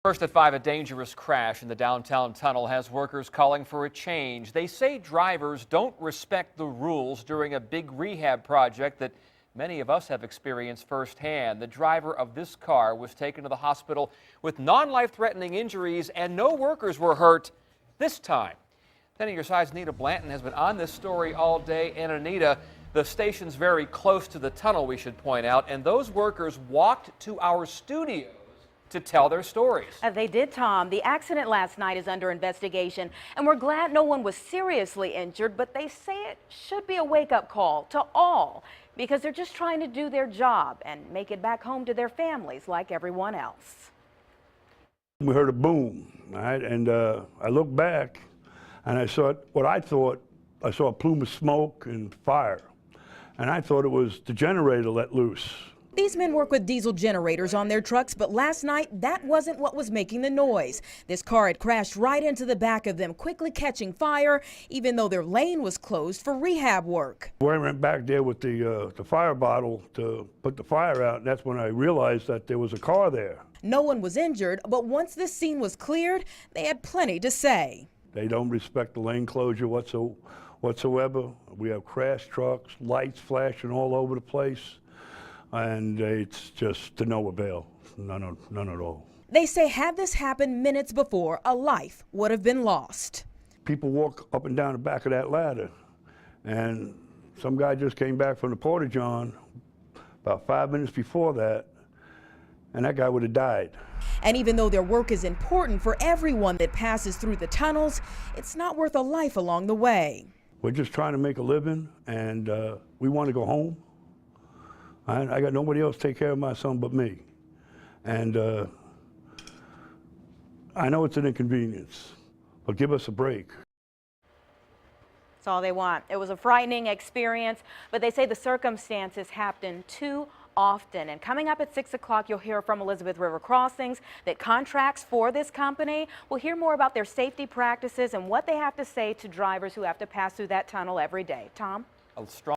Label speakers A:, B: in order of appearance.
A: First at 5, a dangerous crash in the downtown tunnel has workers calling for a change. They say drivers don't respect the rules during a big rehab project that many of us have experienced firsthand. The driver of this car was taken to the hospital with non-life-threatening injuries, and no workers were hurt this time. 10 on your side's Anita Blanton has been on this story all day. And Anita, the station's very close to the tunnel, we should point out, and those workers walked to our studio to tell their stories.
B: They did, Tom. The accident last night is under investigation, and we're glad no one was seriously injured, but they say it should be a wake-up call to all because they're just trying to do their job and make it back home to their families like everyone else.
C: We heard a boom, right? And I looked back and I saw I saw a plume of smoke and fire, and I thought it was the generator let loose.
D: These men work with diesel generators on their trucks, but last night, that wasn't what was making the noise. This car had crashed right into the back of them, quickly catching fire, even though their lane was closed for rehab work.
C: I went back there with the fire bottle to put the fire out, and that's when I realized that there was a car there.
D: No one was injured, but once this scene was cleared, they had plenty to say.
C: They don't respect the lane closure whatsoever. We have crash trucks, lights flashing all over the place. And it's just to no avail, none at all.
D: They say had this happened minutes before, a life would have been lost.
C: People walk up and down the back of that ladder, and some guy just came back from the Porta-John about 5 minutes before that, and that guy would have died.
D: And even though their work is important for everyone that passes through the tunnels, it's not worth a life along the way.
C: We're just trying to make a living, and we want to go home. I got nobody else to take care of my son but me. And I know it's an inconvenience, but give us a break.
B: That's all they want. It was a frightening experience, but they say the circumstances happen too often. And coming up at 6 o'clock, you'll hear from Elizabeth River Crossings that contracts for this company. We'll hear more about their safety practices and what they have to say to drivers who have to pass through that tunnel every day. Tom?
A: A strong